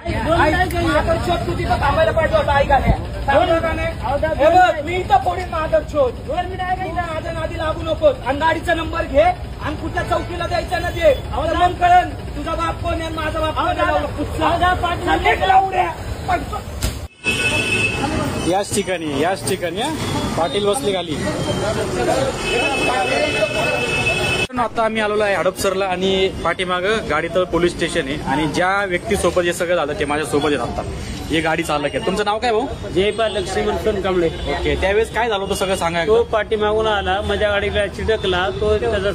शोध तू तिथं थांबायला पाहिजे होता. ऐका नाही मी इथं फोडीन माझा शोध. 2 मिनिट माझ्या नादी लागू नकोस. आणि गाडीचा नंबर घे आणि कुठल्या चौकीला द्यायचा ना दे. मग कळण तुझा बाप कोण आहे माझा बाप याच ठिकाणी पाटील बसले खाली. आता आम्ही आलेलो आहे हडपसरला आणि पाठीमागं गाडीतळ पोलीस स्टेशन आहे आणि ज्या व्यक्तीसोबत हे सगळं झालं ते माझ्या सोबत येत आता. हे गाडी चालक आहे. तुमचं नाव काय भाऊ? जयपाल लक्ष्मण कांबळे. ओके. त्यावेळेस काय झालं होतं सगळं सांगा. तो पाठीमागून आला, माझ्या गाडीला चिटकला, तो त्याचा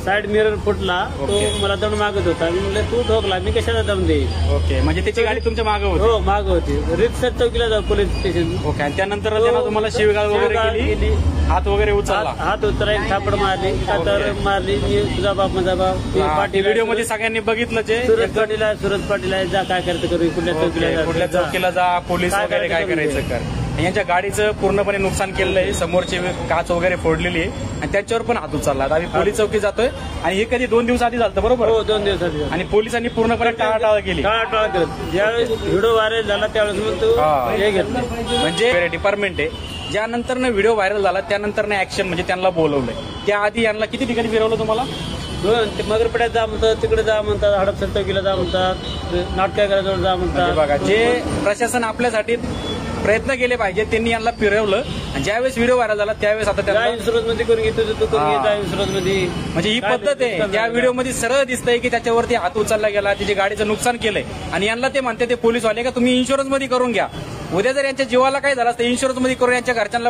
साईड मिरर फुटला, तो मला दम मागत होता. मी म्हणलं तू ठोकला, मी कशाला दम दे. ओके. म्हणजे त्याची गाडी तुमच्या मागं होती? हो मागं होती. रिक्षा चौकीला जाऊ पोलीस स्टेशन. ओके. आणि त्यानंतर त्यानं तुम्हाला शिवगाळ वगैरे केली, हात वगैरे उचलला? हात उचलला, एक थापड मारली, कातर मारली. तुझा बाप माझा बाप. व्हिडिओ मध्ये सगळ्यांनी बघितलं. सूरज पाटील आहे, जा काय करतं करू, कुठल्या चौकीला जा, पोलीस वगैरे काय करायचं कर. यांच्या गाडीचं पूर्णपणे नुकसान केलेलं आहे. समोरची काच वगैरे फोडलेली आहे आणि त्याच्यावर पण हात उचलला. आम्ही पोलीस चौकी जातोय आणि हे कधी 2 दिवस आधी झालं बरोबर? हो 2 दिवस आधी. आणि पोलिसांनी पूर्णपणे टाळाटाळ केली. टाळाटाळ करत ज्यावेळेस व्हिडिओ व्हायरल झाला त्यावेळेस मग तू हे घेतलं. म्हणजे डिपार्टमेंट आहे. ज्यानंतर व्हिडिओ व्हायरल झाला त्यानंतर ऍक्शन म्हणजे त्यांना बोलवलंय. त्याआधी यांना किती ठिकाणी फिरवलं तुम्हाला? ते मगरपड्यात जा म्हणतात, तिकडे जा म्हणतात, हडपसर चौकीला जा म्हणतात, नाटकागाराजवळ जा म्हणतात. बघा, जे प्रशासन आपल्यासाठी प्रयत्न केले पाहिजे त्यांनी यांना फिरवलं. आणि ज्यावेळेस व्हिडिओ व्हायरल झाला त्यावेळेस आता त्याला इन्शुरन्स मध्ये करून घेतो, तू करून घेता इन्शुरन्स मध्ये. म्हणजे ही पद्धत आहे. त्या व्हिडिओमध्ये सरळ दिसतंय की त्याच्यावरती हात उचलला गेला, त्याच्या गाडीचं नुकसान केलंय आणि यांना ते म्हणते ते पोलीसवाले का तुम्ही इन्शुरन्स मध्ये करून घ्या. उद्या जर यांच्या जीवाला काय झालं असतं इन्शुरन्स मध्ये करून यांच्या घरच्यांना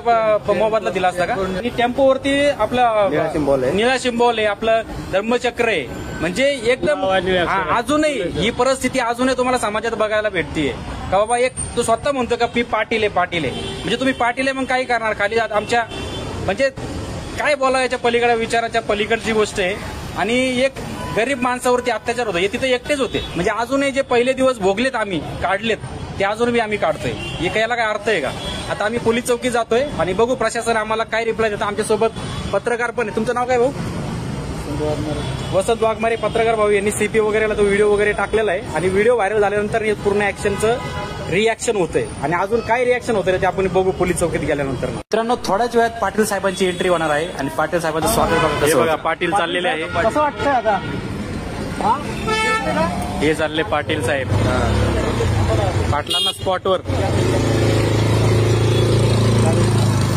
मोबदला दिला असता का? आणि टेम्पोवरती आपला निळा सिंबॉल आहे, आपलं धर्मचक्र आहे. म्हणजे एकदम अजूनही ही परिस्थिती अजूनही तुम्हाला समाजात बघायला भेटतीये का बाबा एक तो स्वतः म्हणतो का मी पाटील आहे. म्हणजे तुम्ही पाटील आहे मग काय करणार खाली आमच्या म्हणजे काय बोलावं याच्या पलीकडे विचाराच्या पलीकडची गोष्ट आहे. आणि एक गरीब माणसावरती अत्याचार होतो. हे तिथे एकटेच होते. म्हणजे अजूनही जे पहिले दिवस भोगलेत आम्ही काढलेत ते अजूनही आम्ही काढतोय. हे याला काय अर्थ आहे का? आता आम्ही पोलीस चौकी जातोय आणि बघू प्रशासन आम्हाला काय रिप्लाय देतं. आमच्यासोबत पत्रकार पण आहे. तुमचं नाव काय भाऊ? वसंत वाघमारे पत्रकार भाऊ यांनी सीपी वगैरेला तो व्हिडिओ वगैरे टाकलेला आहे आणि व्हिडिओ व्हायरल झाल्यानंतर पूर्ण ऍक्शनचं रिॲक्शन होतंय. आणि अजून काय रिॲक्शन होतंय ते आपण बघू पोलीस चौकीत गेल्यानंतर. मित्रांनो थोड्याच वेळात पाटील साहेबांची एंट्री होणार आहे आणि पाटील साहेबांचं स्वागत बघा. पाटील चाललेले आहे. कसं वाटतंय आता? हे चालले पाटील साहेब पाटलांना स्पॉटवर.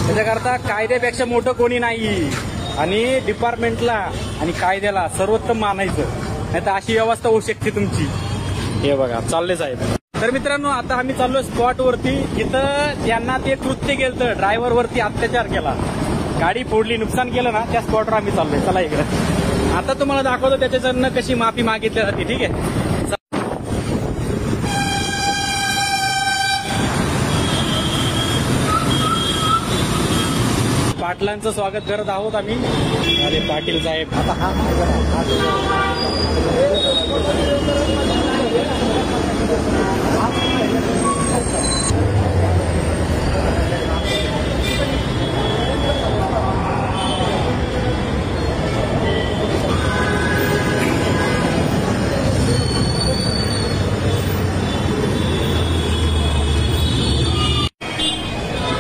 त्याच्याकरता कायद्यापेक्षा मोठं कोणी नाही आणि डिपार्टमेंटला आणि कायद्याला सर्वोत्तम मानायचं, नाही तर अशी व्यवस्था होऊ शकते तुमची. हे बघा चालले साहेब. तर मित्रांनो आता आम्ही चाललोय स्पॉटवरती. इथं त्यांना ते कृत्य केलं, ड्रायव्हर वरती अत्याचार केला, गाडी फोडली, नुकसान केलं ना, त्या स्पॉटवर आम्ही चाललोय. चला इकडे आता तुम्हाला दाखवतो त्याच्याकडनं कशी माफी मागितली जाते. ठीक आहे. पाटलांचं स्वागत करत आहोत आम्ही. अरे पाटील साहेब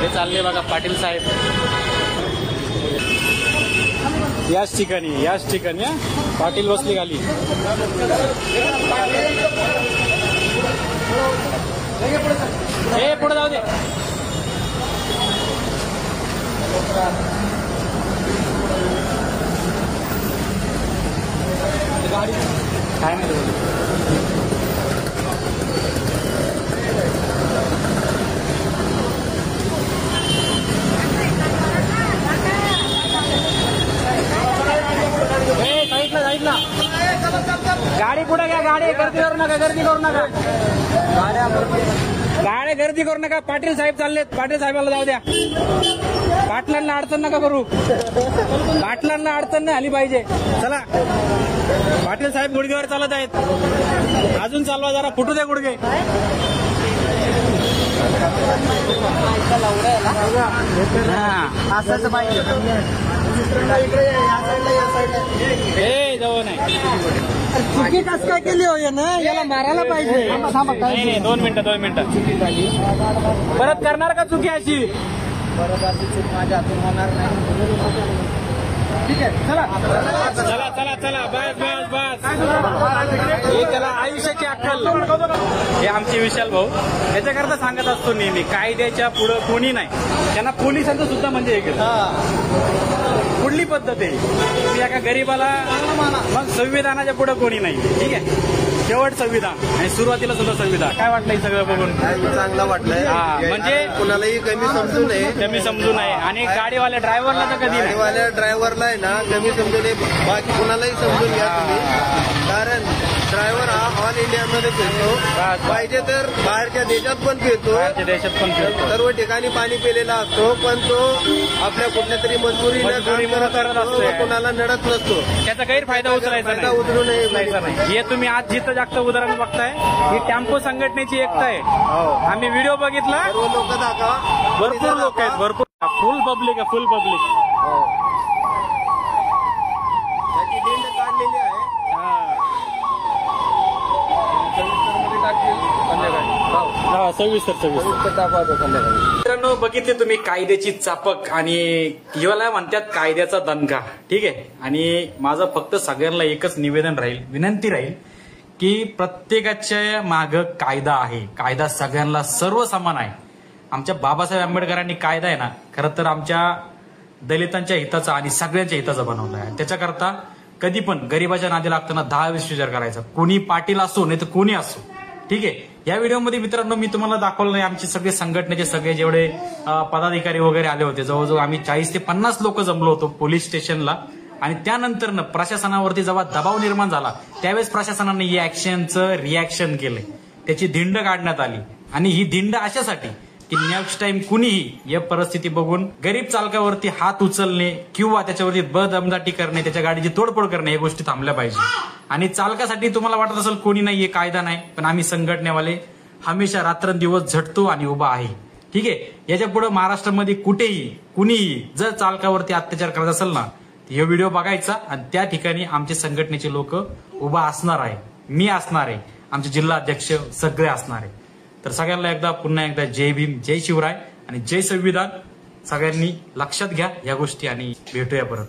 हे चालले बघा पाटील साहेब याच ठिकाणी पाटील बसले खाली. हे पुढे जाऊ दे. गाडी काय नाही गाडी पुढे घ्या. गाडी गर्दी करू नका. गाड्या गर्दी करू नका. पाटील साहेब चाललेत. पाटील साहेबाला जाऊ द्या. पाटलांना अडचण नका करू. पाटलांना अडचण नाही आली पाहिजे. चला पाटील साहेब गुडघेवर चालत आहेत. अजून चालवा जरा, फुटू द्या गुडघे. हा असंच पाहिजे. ए जवळ नाही. चुकी कस काय केली हो ना, याला मारायला पाहिजे. नाही 2 मिनिटं. परत करणार का चुकी अशी? परत अशी चूक माझ्या हातून होणार नाही. ठीक आहे, चला. बस. हे त्याला आयुष्याची अक्कल. हे आमचे विशाल भाऊ याच्याकरता सांगत असतो नेहमी, कायद्याच्या पुढं कोणी नाही. त्यांना पोलिसांचं सुद्धा म्हणजे एक कुठली पद्धत आहे की एका गरीबाला मग संविधानाच्या पुढे कोणी नाही. ठीक आहे, शेवट संविधान आणि सुरुवातीला सुद्धा संविधान. काय वाटलं हे सगळं बघून? चांगलं वाटलंय. म्हणजे कुणालाही कमी समजू नये आणि गाडीवाल्या ड्रायव्हरला तर कधी नाही. गाडीवाल्या ड्रायव्हरला आहे ना कमी समजू नये, बाकी कुणालाही समजून घ्या तुम्ही. कारण ड्रायव्हर हा ऑल इंडियामध्ये फिरतो, पाहिजे तर बाहेरच्या देशात पण फिरतो, सर्व ठिकाणी पाणी पिलेला असतो, पण तो आपल्या कुठल्या तरी मजबुरीने करत असतो, कुणाला नडत नसतो. त्याचा गैरफायदा उचलायचा नाही. उचलू नये. हे तुम्ही आज जिथं जास्त उदाहरण बघताय, ही टेम्पो संघटनेची एकता आहे. आम्ही व्हिडिओ बघितला, सर्व लोक दाखवा, भरपूर लोक आहेत, भरपूर फुल पब्लिक आहे, फुल पब्लिक. त्याची दिंड काढलेली आहे. मित्रांनो, बघितले तुम्ही कायद्याची चापक आणि याला म्हणतात कायद्याचा दणका. ठीक आहे, आणि माझं फक्त सगळ्यांना एकच निवेदन राहील, विनंती राहील की प्रत्येकाच्या मागं कायदा आहे. कायदा सगळ्यांना सर्व समान आहे. आमच्या बाबासाहेब आंबेडकरांनी कायदा आहे ना, खरं तर आमच्या दलितांच्या हिताचा आणि सगळ्यांच्या हिताचा बनवला आहे. त्याच्याकरता कधी पण गरिबाच्या नादी लागताना 10-20 विचार करायचा, कोणी पाटील असो नाही तर कोणी असो. ठीक आहे, या व्हिडिओमध्ये मित्रांनो मी तुम्हाला दाखवलं नाही, आमचे सगळे संघटनेचे सगळे जेवढे पदाधिकारी वगैरे आले होते, जवळजवळ आम्ही 40 ते 50 लोक जमलो होतो पोलीस स्टेशनला. आणि त्यानंतर प्रशासनावरती जेव्हा दबाव निर्माण झाला, त्यावेळेस प्रशासनाने या ऍक्शनचं रिॲक्शन केलंय, त्याची धिंड काढण्यात आली. आणि ही धिंड अशासाठी की नेक्स्ट टाइम कुणीही या परिस्थिती बघून गरीब चालकावरती हात उचलणे किंवा त्याच्यावरती बदअमदाटी करणे, त्याच्या गाडीची तोडफोड करणे, या गोष्टी थांबल्या पाहिजे. आणि चालकासाठी तुम्हाला वाटत असेल कोणी नाही, हे कायदा नाही, पण आम्ही संघटनेवाले हमेशा रात्रंदिवस झटतो आणि उभा आहे. ठीक आहे, याच्या पुढे महाराष्ट्रामध्ये कुठेही कुणीही जर चालकावरती अत्याचार करत असेल ना, हे व्हिडिओ बघायचा आणि त्या ठिकाणी आमचे संघटनेचे लोक उभा असणार आहे, मी असणार आहे, आमचे जिल्हा अध्यक्ष सगळे असणार आहे. तर सगळ्यांना पुन्हा एकदा जय भीम, जय शिवराय आणि जय संविधान. सगळ्यांनी लक्षात घ्या या गोष्टी आणि भेटूया परत.